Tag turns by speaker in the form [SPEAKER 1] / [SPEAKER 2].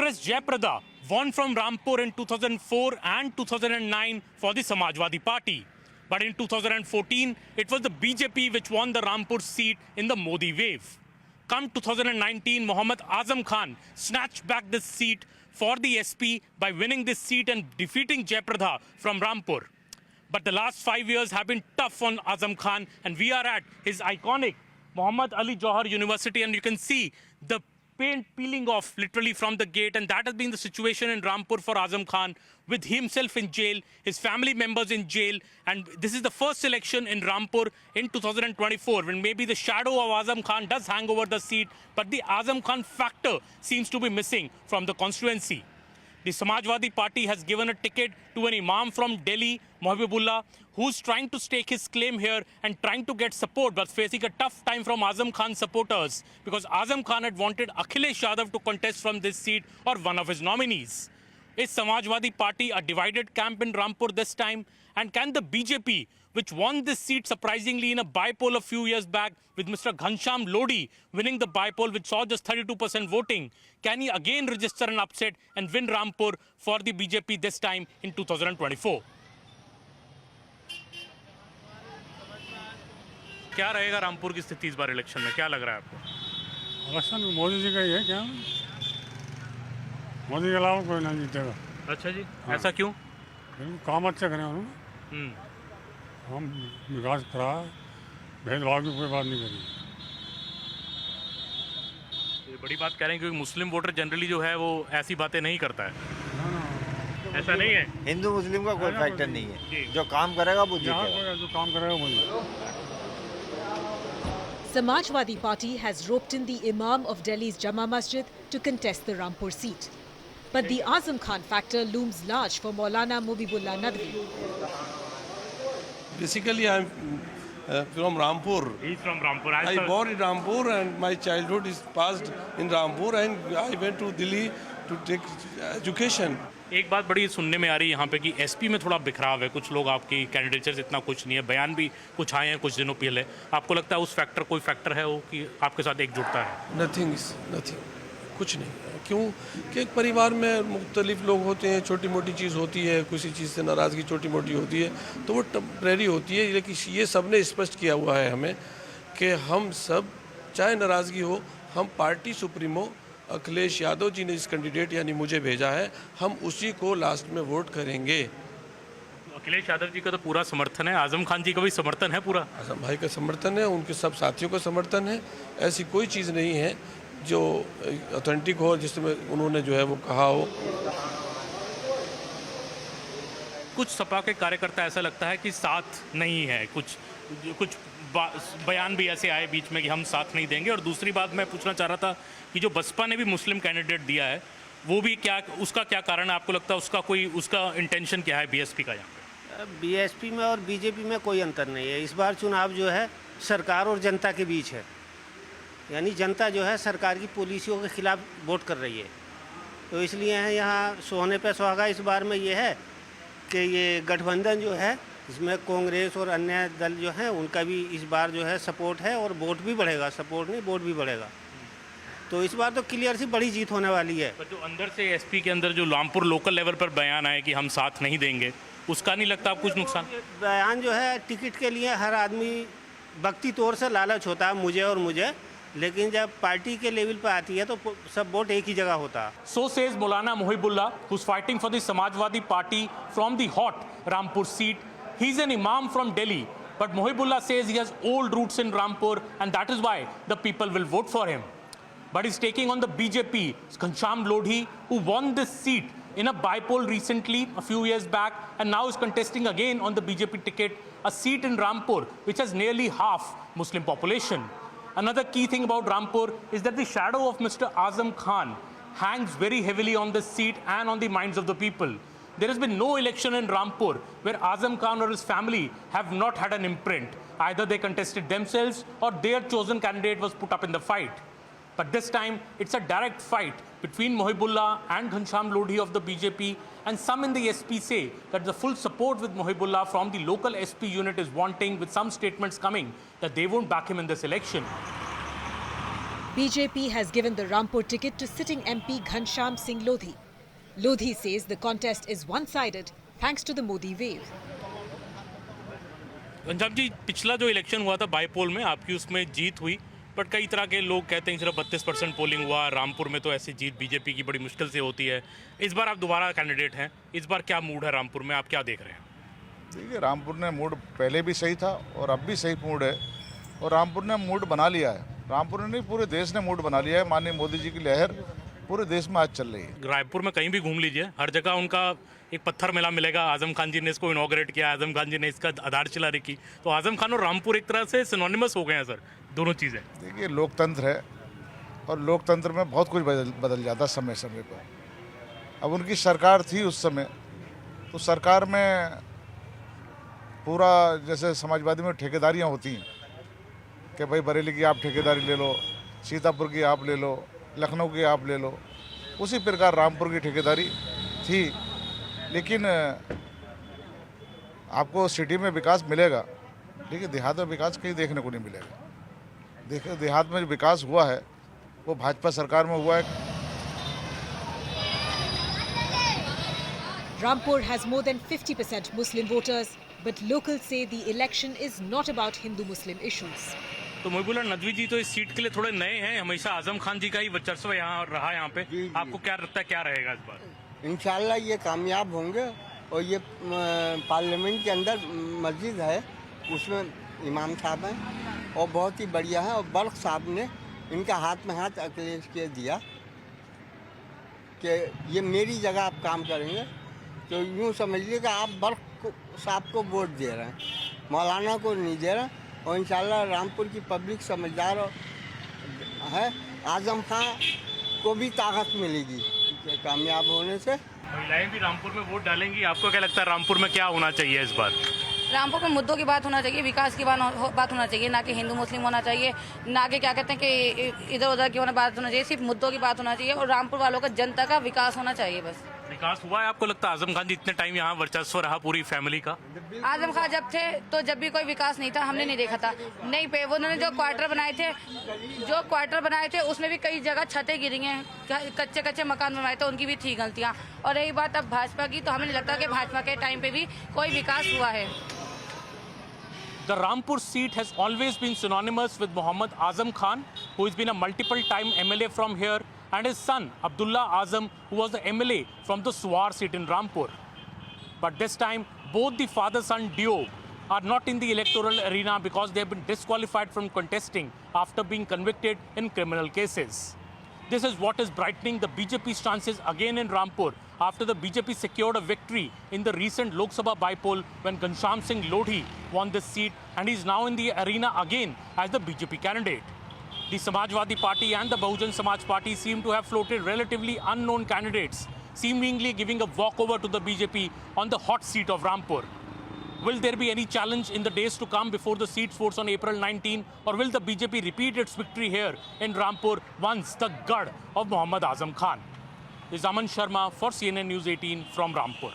[SPEAKER 1] Congress Jayaprada won from Rampur in 2004 and 2009 for the Samajwadi Party. But in 2014, it was the BJP which won the Rampur seat in the Modi wave. Come 2019, Mohammad Azam Khan snatched back this seat for the SP by winning this seat and defeating Jayaprada from Rampur. But the last 5 years have been tough on Azam Khan, and we are at his iconic Muhammad Ali Jauhar University, and you can see the paint peeling off literally from the gate, and that has been the situation in Rampur for Azam Khan, with himself in jail, his family members in jail, and this is the first election in Rampur in 2024 when maybe the shadow of Azam Khan does hang over the seat, but the Azam Khan factor seems to be missing from the constituency. The Samajwadi Party has given a ticket to an imam from Delhi, Mohibullah, who's trying to stake his claim here and trying to get support, but facing a tough time from Azam Khan supporters because Azam Khan had wanted Akhilesh Yadav to contest from this seat or one of his nominees. Is Samajwadi Party a divided camp in Rampur this time? And can the BJP, which won this seat surprisingly in a bypoll a few years back with Mr. Ghansham Lodi winning the bypoll which saw just 32% voting, can he again register an upset and win Rampur for the BJP this time in 2024? क्या रहेगा रामपुर की स्थिति इस बार election में, क्या लग रहा है आपको?
[SPEAKER 2] इलेक्शन मोदी जी का ही है क्या? मोदी के अलावा कोई नहीं जीतेगा।
[SPEAKER 1] अच्छा जी, ऐसा क्यों?
[SPEAKER 2] काम अच्छे करें उन्होंने, हम विकास करा, भेदभाव की कोई बात नहीं करी।
[SPEAKER 1] ये बड़ी बात कह रहे हैं क्योंकि मुस्लिम वोटर जनरली जो है वो ऐसी बातें नहीं करता है। ऐसा नहीं है,
[SPEAKER 3] हिंदू मुस्लिम का कोई फैक्टर नहीं है, जो काम करेगा वो जीतेगा।
[SPEAKER 2] जो काम करेगा वो जीतेगा।
[SPEAKER 4] Samajwadi Party has roped in the Imam of Delhi's Jama Masjid to contest the Rampur seat. But the Azam Khan factor looms large for Maulana Mohibullah Nadwi.
[SPEAKER 5] Basically, I'm from Rampur.
[SPEAKER 1] He's from Rampur.
[SPEAKER 5] I born in Rampur and my childhood is passed in Rampur and I went to Delhi to take education.
[SPEAKER 1] एक बात बड़ी सुनने में आ रही है यहाँ पे कि एसपी में थोड़ा बिखराव है, कुछ लोग आपकी कैंडिडेचर इतना कुछ नहीं है, बयान भी कुछ आए हैं कुछ दिनों पहले। आपको लगता है उस फैक्टर कोई फैक्टर है वो कि आपके साथ एकजुटता है?
[SPEAKER 5] नथिंग, कुछ नहीं। क्यों कि एक परिवार में मुख्तलिफ लोग होते हैं, छोटी मोटी चीज़ होती है, किसी चीज़ से नाराज़गी छोटी मोटी होती है तो वो टेम्परेरी होती है, लेकिन ये सब ने स्पष्ट किया हुआ है हमें कि हम सब चाहे नाराज़गी हो, हम पार्टी सुप्रीमो अखिलेश यादव जी ने इस कैंडिडेट यानी मुझे भेजा है, हम उसी को लास्ट में वोट करेंगे।
[SPEAKER 1] अखिलेश यादव जी का तो पूरा समर्थन है, आजम खान जी का भी समर्थन है पूरा?
[SPEAKER 5] आजम भाई का समर्थन है, उनके सब साथियों का समर्थन है। ऐसी कोई चीज़ नहीं है जो ऑथेंटिक हो जिसमें उन्होंने जो है वो कहा हो।
[SPEAKER 1] कुछ सपा के कार्यकर्ता ऐसा लगता है कि साथ नहीं है, कुछ बयान भी ऐसे आए बीच में कि हम साथ नहीं देंगे। और दूसरी बात मैं पूछना चाह रहा था कि जो बसपा ने भी मुस्लिम कैंडिडेट दिया है वो भी क्या, उसका क्या कारण है? आपको लगता है उसका इंटेंशन क्या है बीएसपी का? यहाँ पे
[SPEAKER 6] बीएसपी में और बीजेपी में कोई अंतर नहीं है। इस बार चुनाव जो है सरकार और जनता के बीच है, यानी जनता जो है सरकार की पॉलिसियों के खिलाफ वोट कर रही है, तो इसलिए है यहाँ सोने पे सुहागा। इस बार में ये है कि ये गठबंधन जो है इसमें कांग्रेस और अन्य दल जो हैं उनका भी इस बार जो है सपोर्ट है और वोट भी बढ़ेगा, सपोर्ट नहीं वोट भी बढ़ेगा। तो इस बार तो क्लियर सी बड़ी जीत होने वाली है।
[SPEAKER 1] पर जो अंदर से एसपी के अंदर जो रामपुर लोकल लेवल पर बयान आए कि हम साथ नहीं देंगे, उसका नहीं लगता आप कुछ नुकसान?
[SPEAKER 6] बयान जो है टिकट के लिए हर आदमी वक्ती तौर से लालच होता है मुझे, लेकिन जब पार्टी के लेवल पर आती है तो सब वोट एक ही जगह होता है।
[SPEAKER 1] So says Maulana Mohibullah, who's fighting for the Samajwadi Party from the hot Rampur seat. He's an imam from Delhi, but Mohibullah says he has old roots in Rampur and that is why the people will vote for him. But he's taking on the BJP, Ghansham Lodi, who won this seat in a bypoll recently, a few years back, and now is contesting again on the BJP ticket, a seat in Rampur, which has nearly half Muslim population. Another key thing about Rampur is that the shadow of Mr. Azam Khan hangs very heavily on this seat and on the minds of the people. There has been no election in Rampur where Azam Khan or his family have not had an imprint. Either they contested themselves or their chosen candidate was put up in the fight. But this time, it's a direct fight between Mohibullah and Ghansham Lodi of the BJP, and some in the SP say that the full support with Mohibullah from the local SP unit is wanting, with some statements coming that they won't back him in this election.
[SPEAKER 4] BJP has given the Rampur ticket to sitting MP Ghanshyam Singh Lodhi. Lodhi says the contest is one-sided thanks to the Modi wave.
[SPEAKER 1] Punjab जी, पिछला जो election हुआ था bypoll में आपकी उसमें जीत हुई, but कई तरह के लोग कहते हैं सिर्फ 32% पोलिंग हुआ। रामपुर में तो ऐसी जीत बीजेपी की बड़ी मुश्किल से होती है। इस बार आप दोबारा कैंडिडेट हैं, इस बार क्या मूड है रामपुर में, आप क्या देख रहे हैं?
[SPEAKER 7] देखिए, रामपुर ने मूड पहले भी सही था और अब भी सही मूड है, और रामपुर ने मूड बना लिया है। रामपुर ने नहीं, पूरे देश ने मूड बना लिया है। माननीय मोदी जी की लहर पूरे देश में आज चल रही है।
[SPEAKER 1] रायपुर में कहीं भी घूम लीजिए, हर जगह उनका एक पत्थर मेला मिलेगा। आजम खान जी ने इसको इनॉग्रेट किया, आजम खान जी ने इसका आधारशिला रखी, तो आजम खान और रामपुर एक तरह से सिनोनिमस हो गए हैं सर, दोनों चीज़ें।
[SPEAKER 7] देखिए, लोकतंत्र है और लोकतंत्र में बहुत कुछ बदल जाता समय समय पर। अब उनकी सरकार थी उस समय, तो सरकार में पूरा जैसे समाजवादी में ठेकेदारियाँ होती हैं कि भाई बरेली की आप ठेकेदारी ले लो, सीतापुर की आप ले लो, लखनऊ की आप ले लो, उसी प्रकार रामपुर की ठेकेदारी थी। लेकिन आपको सिटी में विकास मिलेगा, लेकिन देहात में विकास कहीं देखने को नहीं मिलेगा। देखिए, देहात में जो विकास हुआ है वो भाजपा सरकार में हुआ है।
[SPEAKER 4] Rampur has more than 50% Muslim voters, but locals say the election is not about Hindu-Muslim issues.
[SPEAKER 1] तो मुहिबुल्लाह नदवी जी तो इस सीट के लिए थोड़े नए हैं, हमेशा आजम खान जी का ही वर्चस्व यहाँ रहा यहाँ पे। आपको क्या लगता है क्या रहेगा इस बार?
[SPEAKER 8] इंशाल्लाह ये कामयाब होंगे, और ये पार्लियामेंट के अंदर मस्जिद है, उसमें इमाम साहब हैं और बहुत ही बढ़िया है, और बल्ख साहब ने इनका हाथ में हाथ अखिलेश के दिया कि ये मेरी जगह आप काम करेंगे, तो यूँ समझिए कि आप बल्ख साहब को वोट दे रहे हैं, मौलाना को नहीं दे रहे हैं। और इंशाल्लाह रामपुर की पब्लिक समझदार है, आजम खान को भी ताकत मिलेगी कामयाब होने से।
[SPEAKER 1] महिलाएं भी रामपुर में वोट डालेंगी, आपको क्या लगता है रामपुर में क्या होना चाहिए इस बार?
[SPEAKER 9] रामपुर के मुद्दों की बात होना चाहिए, विकास की बात होना चाहिए, ना कि हिंदू मुस्लिम होना चाहिए, ना कि क्या कहते हैं कि इधर उधर की बात होना चाहिए, सिर्फ मुद्दों की बात होना चाहिए और रामपुर वालों का जनता का विकास होना चाहिए बस।
[SPEAKER 1] विकास हुआ है आपको लगता है? आजम खान जी इतने टाइम यहाँ वर्चस्व रहा पूरी फैमिली का।
[SPEAKER 9] आजम खान जब थे तो जब भी कोई विकास नहीं था, हमने नहीं देखा था। नहीं पे उन्होंने जो क्वार्टर बनाए थे उसमें भी कई जगह छतें गिरी हैं, कच्चे मकान बनवाए थे, उनकी भी थी गलतियाँ। और रही बात अब भाजपा की, तो हमें नहीं लगता कि भाजपा के टाइम पे भी कोई विकास हुआ है।
[SPEAKER 1] The Rampur seat has always been synonymous with Muhammad Azam Khan, who has been a multiple-time MLA from here, and his son Abdullah Azam, who was the MLA from the Suwar seat in Rampur. But this time, both the father-son duo are not in the electoral arena because they have been disqualified from contesting after being convicted in criminal cases. This is what is brightening the BJP's chances again in Rampur after the BJP secured a victory in the recent Lok Sabha bypoll when Ghanshyam Singh Lodhi won this seat, and he is now in the arena again as the BJP candidate. The Samajwadi Party and the Bahujan Samaj Party seem to have floated relatively unknown candidates, seemingly giving a walkover to the BJP on the hot seat of Rampur. Will there be any challenge in the days to come before the seats votes on April 19, or will the BJP repeat its victory here in Rampur once the Gad of Muhammad Azam Khan? This is Aman Sharma for CNN News 18 from Rampur.